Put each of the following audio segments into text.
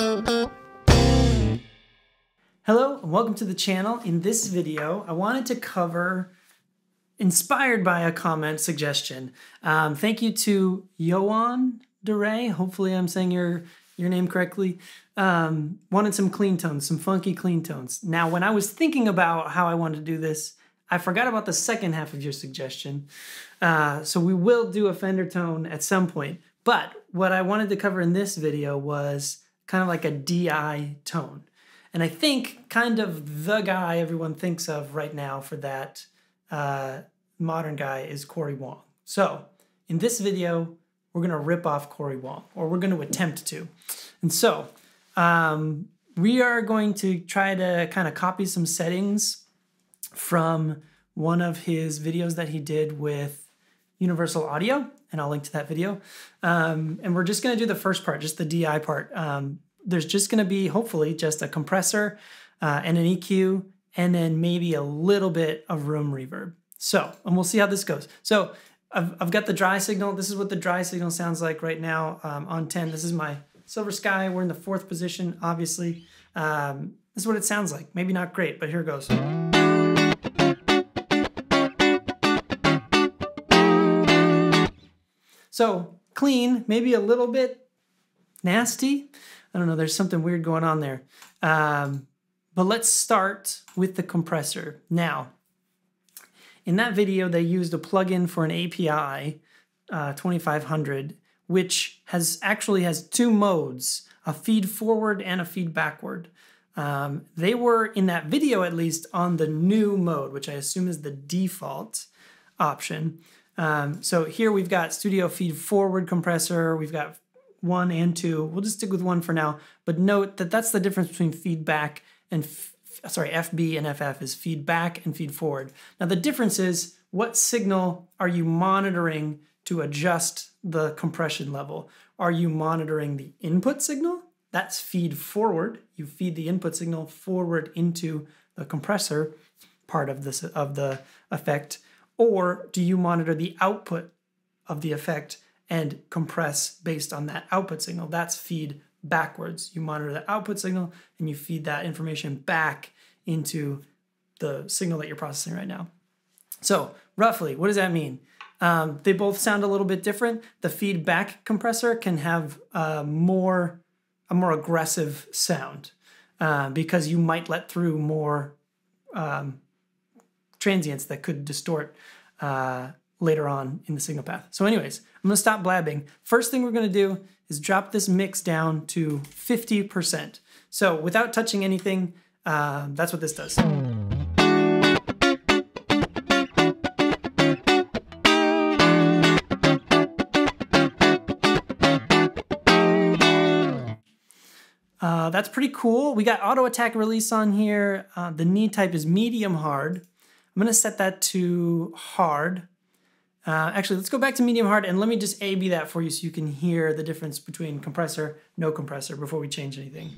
Hello and welcome to the channel. In this video, I wanted to cover, inspired by a comment suggestion. Thank you to Yoan DeRay, hopefully I'm saying your name correctly. Wanted some clean tones, some funky clean tones. Now, when I was thinking about how I wanted to do this, I forgot about the second half of your suggestion. So we will do a Fender tone at some point. But what I wanted to cover in this video was kind of like a DI tone. And I think kind of the guy everyone thinks of right now for that modern guy is Cory Wong. So in this video, we're going to rip off Cory Wong, or we're going to attempt to. And so we are going to try to kind of copy some settings from one of his videos that he did with Universal Audio, and I'll link to that video. And we're just going to do the first part, just the DI part. There's just going to be, hopefully, just a compressor and an EQ, and then maybe a little bit of room reverb. So, and we'll see how this goes. So I've got the dry signal. This is what the dry signal sounds like right now on 10. This is my Silver Sky. We're in the 4th position, obviously. This is what it sounds like. Maybe not great, but here it goes. So clean, maybe a little bit nasty. I don't know, there's something weird going on there. But let's start with the compressor. Now, in that video, they used a plugin for an API 2500, which actually has 2 modes, a feed forward and a feed backward. They were, in that video at least, on the new mode, which I assume is the default option. So here we've got studio feed forward compressor, we've got 1 and 2. We'll just stick with 1 for now, but note that that's the difference between feedback and, FB and FF is feedback and feed forward. Now the difference is, what signal are you monitoring to adjust the compression level? Are you monitoring the input signal? That's feed forward. You feed the input signal forward into the compressor part of the effect. Or do you monitor the output of the effect and compress based on that output signal? That's feed backwards. You monitor the output signal and you feed that information back into the signal that you're processing right now. So roughly, what does that mean? They both sound a little bit different. The feedback compressor can have a more aggressive sound because you might let through more transients that could distort later on in the signal path. So anyways, I'm gonna stop blabbing. First thing we're gonna do is drop this mix down to 50%. So without touching anything, that's what this does. That's pretty cool. We got auto attack release on here. The knee type is medium hard. I'm gonna set that to hard. Actually, let's go back to medium hard and let me just A/B that for you so you can hear the difference between compressor, no compressor before we change anything.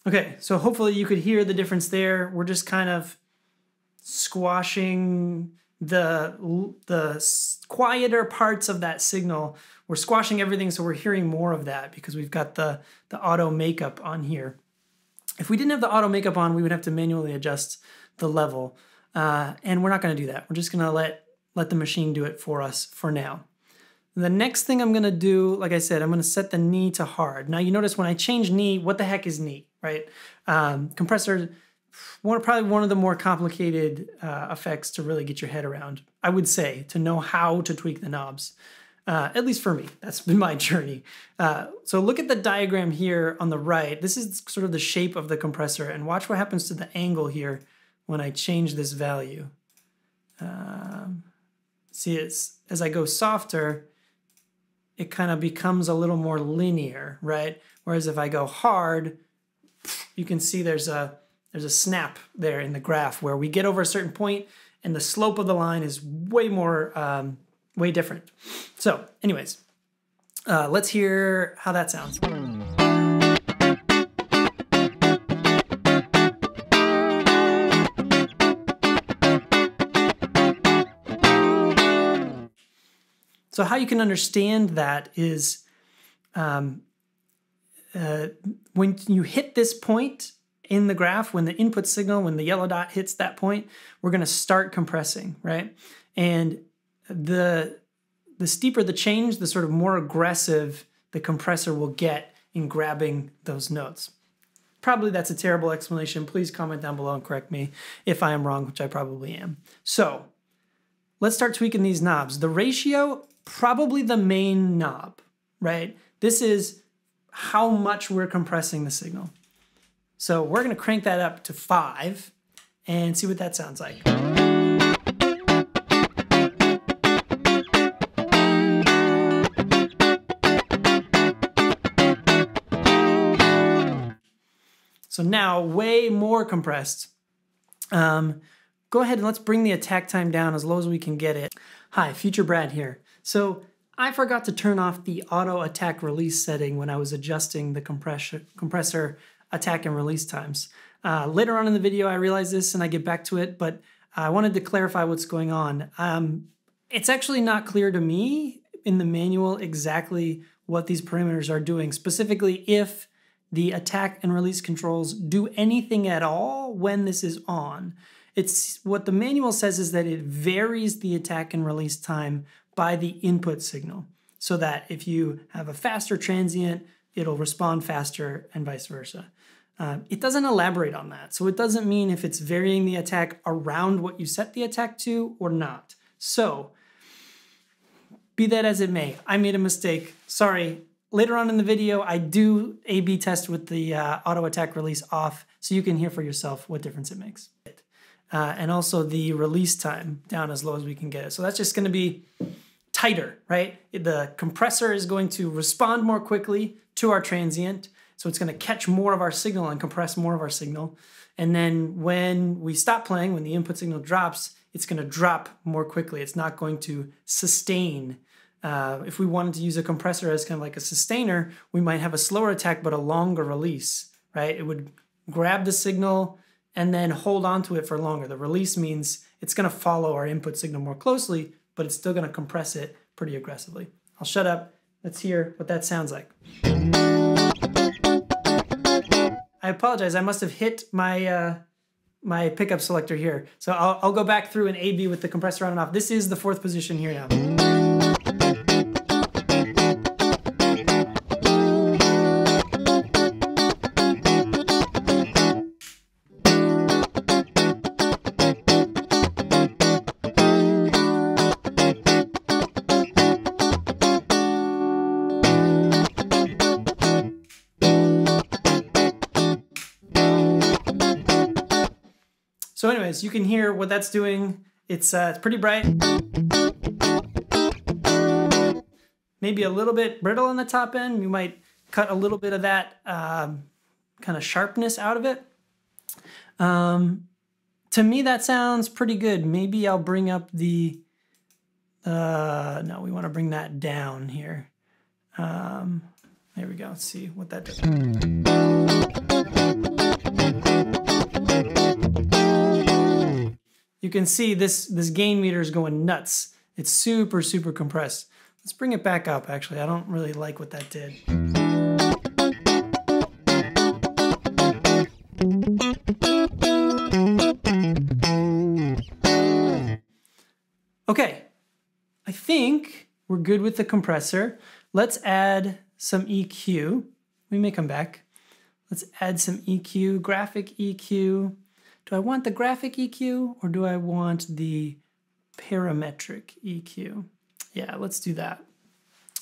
Okay, so hopefully you could hear the difference there. We're just kind of squashing the quieter parts of that signal. We're squashing everything, so we're hearing more of that because we've got the auto makeup on here. If we didn't have the auto makeup on, we would have to manually adjust the level. And we're not gonna do that. We're just gonna let the machine do it for us for now. The next thing I'm gonna do, like I said, I'm gonna set the knee to hard. Now you notice when I change knee, what the heck is knee, right? Compressor, probably one of the more complicated effects to really get your head around, I would say, to know how to tweak the knobs. At least for me, that's been my journey. So look at the diagram here on the right. This is sort of the shape of the compressor, and watch what happens to the angle here when I change this value. See, as I go softer, it kind of becomes a little more linear, right? Whereas if I go hard, you can see there's a there's a snap there in the graph where we get over a certain point and the slope of the line is way more, way different. So anyways, let's hear how that sounds. So how you can understand that is when you hit this point in the graph, when the input signal, when the yellow dot hits that point, we're going to start compressing, right? And the steeper the change, the sort of more aggressive the compressor will get in grabbing those notes. Probably that's a terrible explanation. Please comment down below and correct me if I am wrong, which I probably am. So let's start tweaking these knobs. The ratio, probably the main knob, right? This is how much we're compressing the signal. So we're going to crank that up to 5 and see what that sounds like. So now way more compressed. Go ahead and let's bring the attack time down as low as we can get it. Hi, Future Brad here. So I forgot to turn off the auto attack release setting when I was adjusting the compressor attack and release times. Later on in the video, I realized this and I get back to it, but I wanted to clarify what's going on. It's actually not clear to me in the manual exactly what these parameters are doing, specifically if the attack and release controls do anything at all when this is on. It's what the manual says is that it varies the attack and release time by the input signal, so that if you have a faster transient, it'll respond faster and vice versa. It doesn't elaborate on that, so it doesn't mean if it's varying the attack around what you set the attack to or not. So, be that as it may, I made a mistake. Sorry. Later on in the video, I do A/B test with the auto attack release off, so you can hear for yourself what difference it makes. And also the release time down as low as we can get it. So that's just going to be tighter, right? The compressor is going to respond more quickly to our transient, so it's going to catch more of our signal and compress more of our signal. And then when we stop playing, when the input signal drops, it's going to drop more quickly. It's not going to sustain. If we wanted to use a compressor as kind of like a sustainer, we might have a slower attack but a longer release, right? It would grab the signal and then hold on to it for longer. The release means it's going to follow our input signal more closely, but it's still going to compress it pretty aggressively. I'll shut up. Let's hear what that sounds like. I apologize. I must have hit my my pickup selector here. So I'll go back through and A/B with the compressor on and off. This is the 4th position here now. So anyways, you can hear what that's doing. It's pretty bright. Maybe a little bit brittle on the top end. You might cut a little bit of that kind of sharpness out of it. To me, that sounds pretty good. Maybe I'll bring up the, no, we want to bring that down here. There we go. Let's see what that does. You can see this gain meter is going nuts. It's super, super compressed. Let's bring it back up, actually. I don't really like what that did. Okay, I think we're good with the compressor. Let's add some EQ. We may come back. Let's add some EQ, graphic EQ. Do I want the graphic EQ or do I want the parametric EQ? Yeah, let's do that.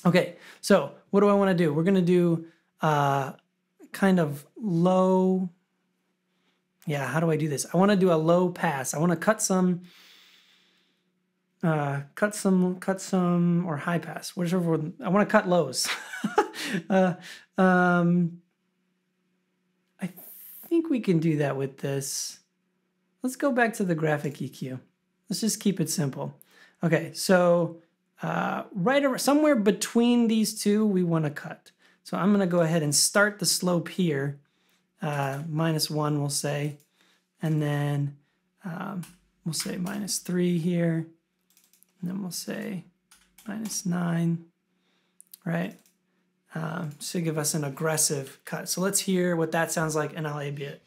Okay, so what do I want to do? We're going to do kind of low. Yeah, how do I do this? I want to do a low pass. I want to cut some, or high pass. Whichever one. I want to cut lows. I think we can do that with this. Let's go back to the graphic EQ. Let's just keep it simple. Okay, so somewhere between these two, we want to cut. So I'm going to go ahead and start the slope here. -1, we'll say. And then we'll say -3 here. And then we'll say -9, right? Should give us an aggressive cut. So let's hear what that sounds like, and I'll A-B it.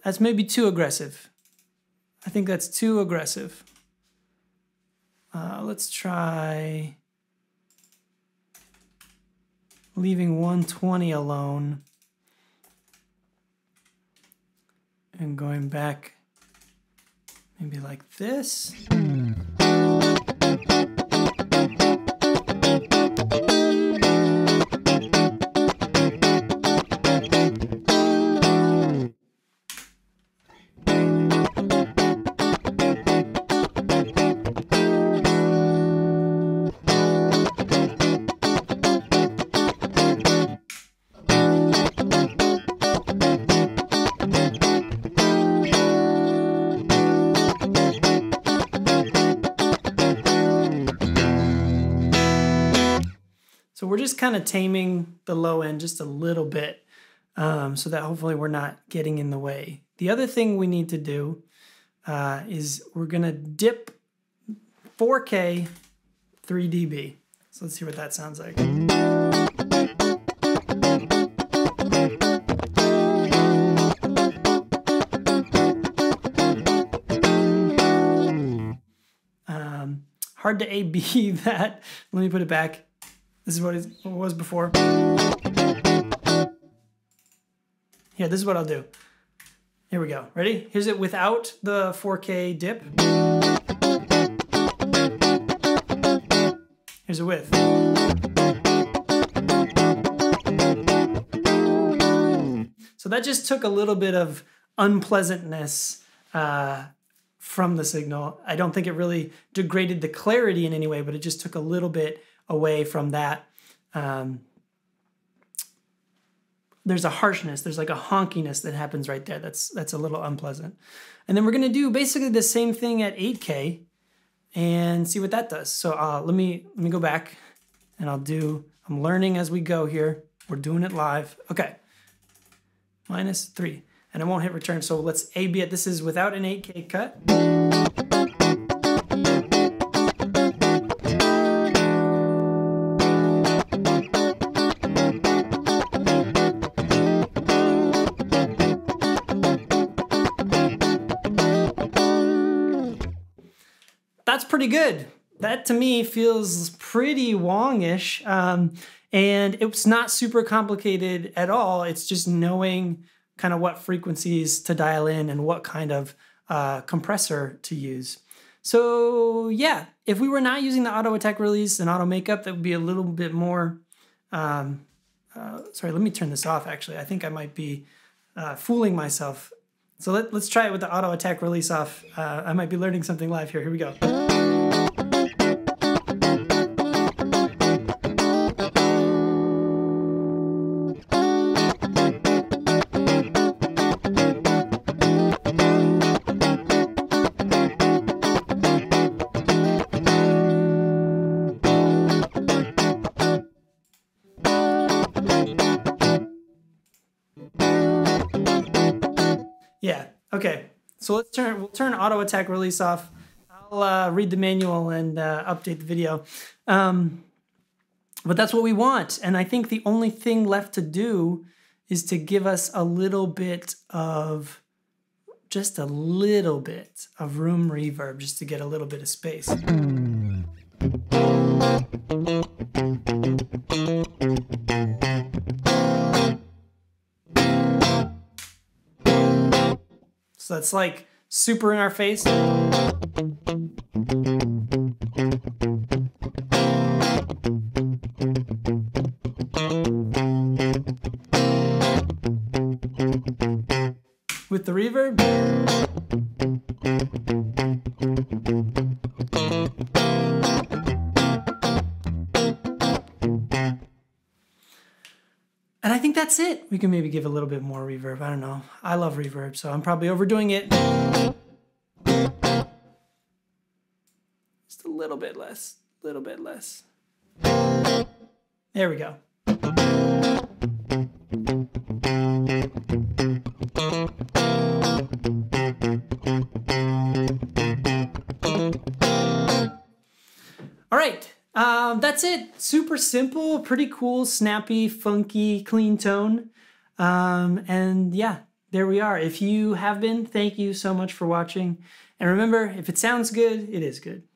That's maybe too aggressive. I think that's too aggressive. Let's try leaving 120 alone and going back maybe like this. So we're just kind of taming the low end just a little bit so that hopefully we're not getting in the way. The other thing we need to do is we're going to dip 4K 3 dB. So let's see what that sounds like. Hard to A-B that. Let me put it back. This is what it was before. Yeah, this is what I'll do. Here we go. Ready? Here's it without the 4K dip. Here's it with. So that just took a little bit of unpleasantness from the signal. I don't think it really degraded the clarity in any way, but it just took a little bit away from that. There's a harshness, there's like a honkiness that happens right there. That's a little unpleasant. And then we're gonna do basically the same thing at 8K and see what that does. So let me go back and I'm learning as we go here. We're doing it live. Okay, -3, and I won't hit return. So let's A-B it. This is without an 8K cut. That's pretty good. That to me feels pretty Wong-ish, and it's not super complicated at all. It's just knowing kind of what frequencies to dial in and what kind of compressor to use. So yeah, if we were not using the auto attack release and auto makeup, that would be a little bit more, sorry, let me turn this off actually. I think I might be fooling myself. So let's try it with the auto attack release off. I might be learning something live here. Here we go. Yeah, okay. So we'll turn auto attack release off. I'll read the manual and update the video. But that's what we want. And I think the only thing left to do is to give us a little bit of, just a little bit of room reverb, just to get a little bit of space. So that's like super in our face. With the reverb. that's it. We can maybe give a little bit more reverb. I don't know. I love reverb, so I'm probably overdoing it. Just a little bit less, little bit less. There we go. All right, that's it. Super simple, pretty cool, snappy, funky, clean tone. And yeah, there we are. If you have been, thank you so much for watching. And remember, if it sounds good, it is good.